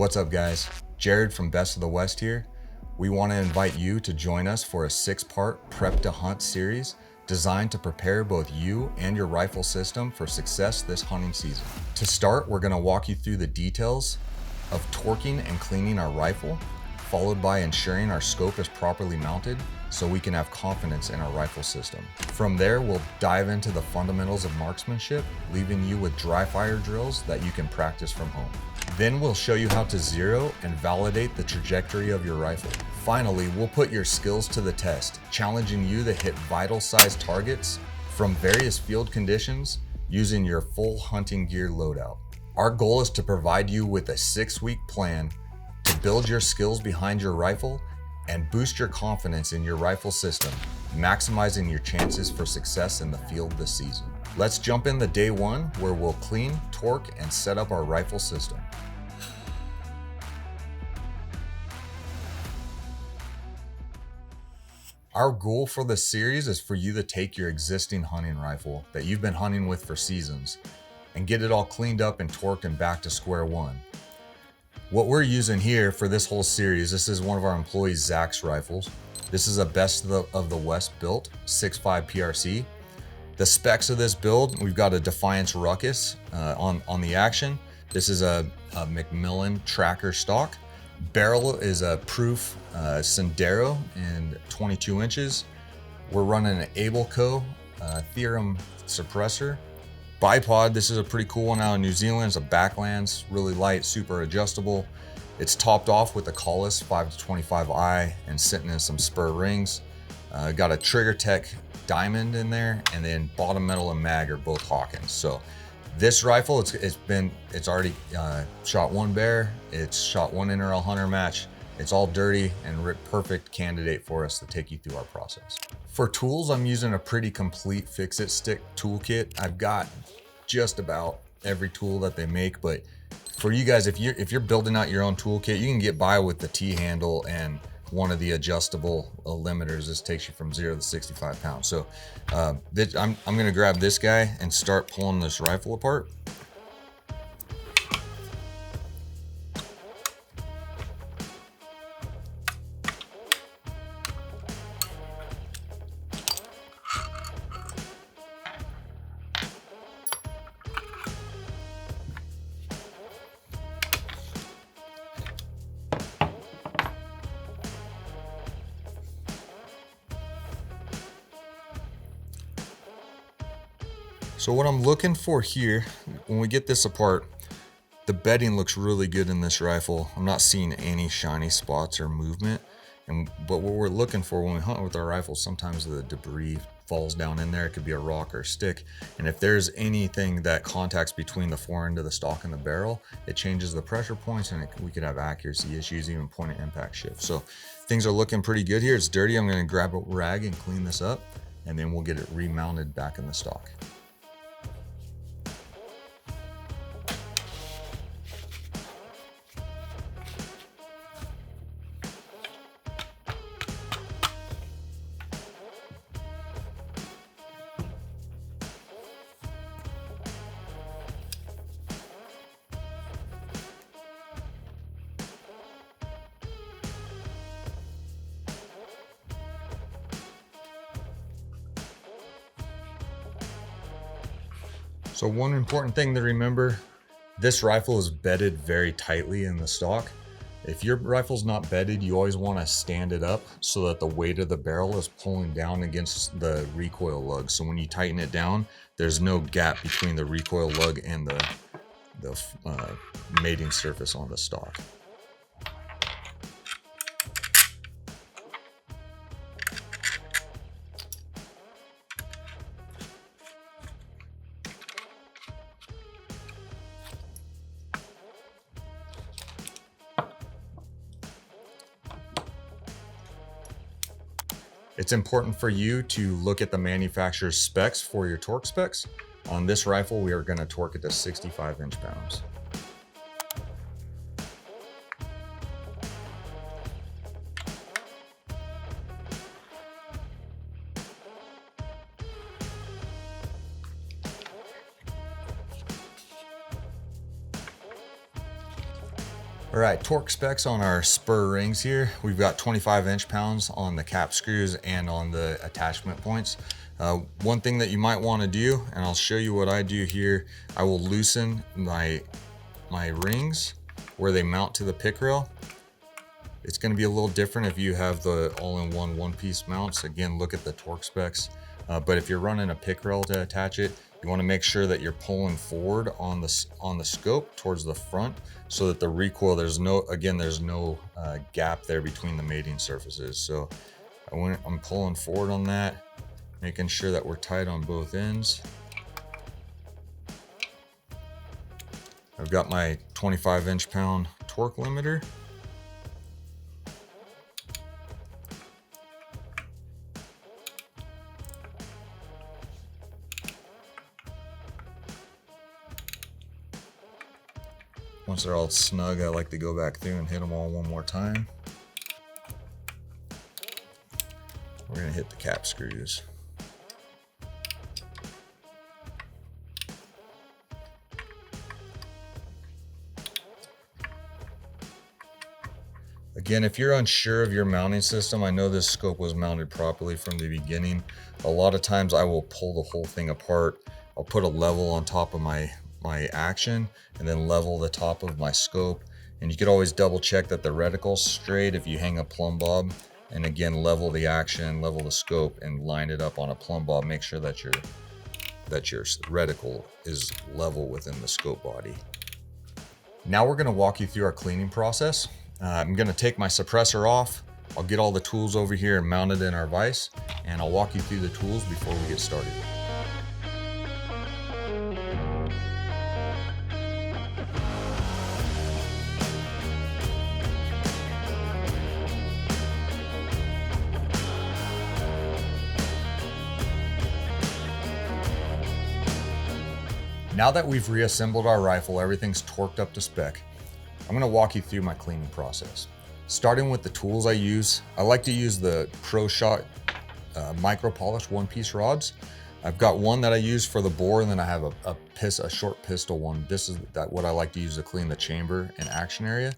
What's up guys? Jared from Best of the West here. We want to invite you to join us for a 6-part Prep to Hunt series designed to prepare both you and your rifle system for success this hunting season. To start, we're going to walk you through the details of torquing and cleaning our rifle, followed by ensuring our scope is properly mounted so we can have confidence in our rifle system. From there, we'll dive into the fundamentals of marksmanship, leaving you with dry fire drills that you can practice from home. Then we'll show you how to zero and validate the trajectory of your rifle. Finally, we'll put your skills to the test, challenging you to hit vital size targets from various field conditions using your full hunting gear loadout. Our goal is to provide you with a 6-week plan to build your skills behind your rifle and boost your confidence in your rifle system, maximizing your chances for success in the field this season. Let's jump into day 1, where we'll clean, torque, and set up our rifle system. Our goal for this series is for you to take your existing hunting rifle that you've been hunting with for seasons and get it all cleaned up and torqued and back to square one. What we're using here for this whole series, this is one of our employees, Zach's rifles. This is a Best of the West built 6.5 PRC. The specs of this build, we've got a Defiance Ruckus on the action. This is a Macmillan tracker stock. Barrel is a Proof Sendero in 22 inches. We're running an Ableco Theorem suppressor. Bipod, this is a pretty cool one out of New Zealand. It's a Backlands, really light, super adjustable. It's topped off with a Collis 5-25i and sitting in some spur rings. Got a Trigger Tech diamond in there, and then bottom metal and mag are both Hawkins. So this rifle, it's already shot 1 bear, it's shot 1 NRL hunter match. It's all dirty and perfect candidate for us to take you through our process. For tools, I'm using a pretty complete fix-it stick toolkit. I've got just about every tool that they make, but for you guys, if you're building out your own toolkit, you can get by with the T-handle and one of the adjustable limiters. This takes you from 0 to 65 pounds. So I'm gonna grab this guy and start pulling this rifle apart. So what I'm looking for here, when we get this apart, the bedding looks really good in this rifle. I'm not seeing any shiny spots or movement. But what we're looking for when we hunt with our rifles, sometimes the debris falls down in there. It could be a rock or a stick. And if there's anything that contacts between the fore end of the stock and the barrel, it changes the pressure points, and we could have accuracy issues, even point of impact shift. So things are looking pretty good here. It's dirty. I'm gonna grab a rag and clean this up, and then we'll get it remounted back in the stock. So one important thing to remember, this rifle is bedded very tightly in the stock. If your rifle's not bedded, you always want to stand it up so that the weight of the barrel is pulling down against the recoil lug. So when you tighten it down, there's no gap between the recoil lug and the mating surface on the stock. It's important for you to look at the manufacturer's specs for your torque specs. On this rifle, we are going to torque it to 65 inch-pounds. All right, torque specs on our spur rings here. We've got 25 inch-pounds on the cap screws and on the attachment points. One thing that you might want to do, and I'll show you what I do here, I will loosen my rings where they mount to the pick rail. It's going to be a little different if you have the all-in-one one-piece mounts. Again, look at the torque specs. But if you're running a pick rail to attach it, you want to make sure that you're pulling forward on the scope towards the front, so that the recoil, there's no gap there between the mating surfaces. So I'm pulling forward on that, making sure that we're tight on both ends. I've got my 25 inch-pound torque limiter. Once they're all snug, I like to go back through and hit them all one more time. We're gonna hit the cap screws. Again, if you're unsure of your mounting system, I know this scope was mounted properly from the beginning. A lot of times I will pull the whole thing apart. I'll put a level on top of my action and then level the top of my scope. And you could always double check that the reticle's straight if you hang a plumb bob. And again, level the action, level the scope, and line it up on a plumb bob. Make sure that your reticle is level within the scope body. Now we're gonna walk you through our cleaning process. I'm gonna take my suppressor off. I'll get all the tools over here and mount it in our vise, and I'll walk you through the tools before we get started. Now that we've reassembled our rifle, everything's torqued up to spec. I'm gonna walk you through my cleaning process. Starting with the tools I use, I like to use the Pro Shot micro polished one-piece rods. I've got one that I use for the bore, and then I have a short pistol one. This is what I like to use to clean the chamber and action area.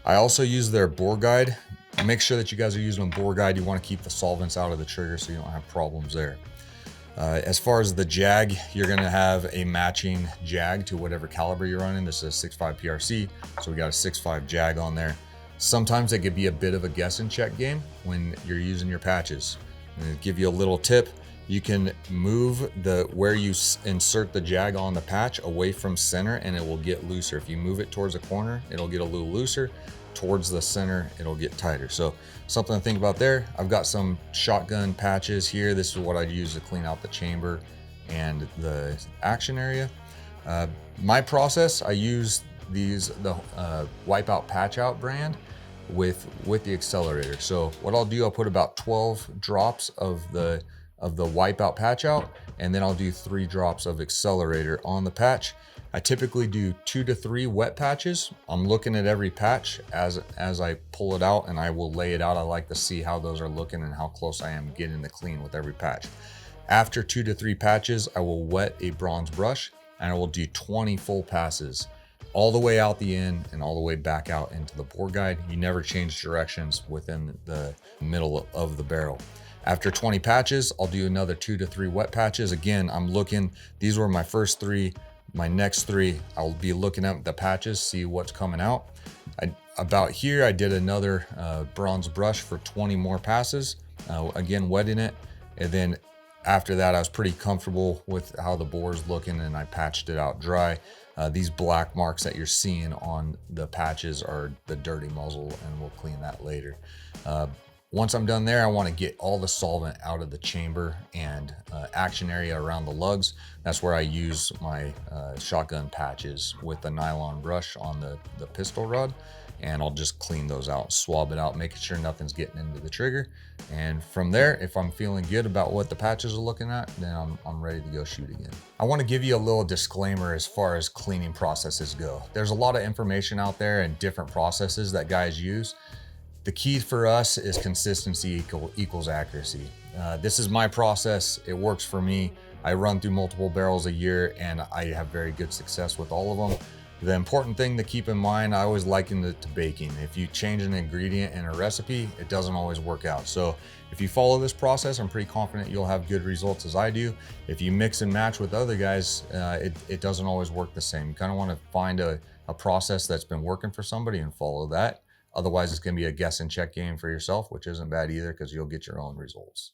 I also use their bore guide. Make sure that you guys are using a bore guide. You wanna keep the solvents out of the trigger so you don't have problems there. As far as the jag, you're gonna have a matching jag to whatever caliber you're running. This is a 6.5 PRC, so we got a 6.5 jag on there. Sometimes it could be a bit of a guess and check game when you're using your patches. And to give you a little tip, you can move where you insert the jag on the patch away from center and it will get looser. If you move it towards the corner, it'll get a little looser. Towards the center, it'll get tighter. So something to think about there. I've got some shotgun patches here. This is what I use to clean out the chamber and the action area. My process, I use the Wipeout Patch Out brand with the accelerator. So what I'll do, I'll put about 12 drops of the Wipeout Patch Out, and then I'll do 3 drops of accelerator on the patch. I typically do 2 to 3 wet patches. I'm looking at every patch as I pull it out, and I will lay it out. I like to see how those are looking and how close I am getting the clean with every patch. After 2 to 3 patches, I will wet a bronze brush, and I will do 20 full passes all the way out the end and all the way back out into the bore guide. You never change directions within the middle of the barrel. After 20 patches, I'll do another 2 to 3 wet patches. Again, I'm looking, these were my first 3. My next 3, I'll be looking at the patches, see what's coming out. About here, I did another bronze brush for 20 more passes, again, wetting it. And then after that, I was pretty comfortable with how the bore is looking, and I patched it out dry. These black marks that you're seeing on the patches are the dirty muzzle, and we'll clean that later. Once I'm done there, I want to get all the solvent out of the chamber and action area around the lugs. That's where I use my shotgun patches with the nylon brush on the pistol rod. And I'll just clean those out, swab it out, making sure nothing's getting into the trigger. And from there, if I'm feeling good about what the patches are looking at, then I'm ready to go shoot again. I want to give you a little disclaimer as far as cleaning processes go. There's a lot of information out there and different processes that guys use. The key for us is consistency equals accuracy. This is my process. It works for me. I run through multiple barrels a year, and I have very good success with all of them. The important thing to keep in mind, I always liken it to baking. If you change an ingredient in a recipe, it doesn't always work out. So if you follow this process, I'm pretty confident you'll have good results as I do. If you mix and match with other guys, it doesn't always work the same. You kind of want to find a process that's been working for somebody and follow that. Otherwise, it's going to be a guess and check game for yourself, which isn't bad either because you'll get your own results.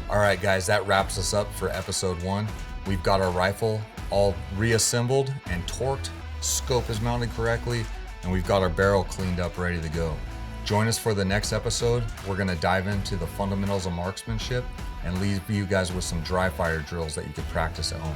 All right, guys, that wraps us up for episode 1. We've got our rifle all reassembled and torqued, scope is mounted correctly, and we've got our barrel cleaned up, ready to go. Join us for the next episode. We're gonna dive into the fundamentals of marksmanship and leave you guys with some dry fire drills that you can practice at home.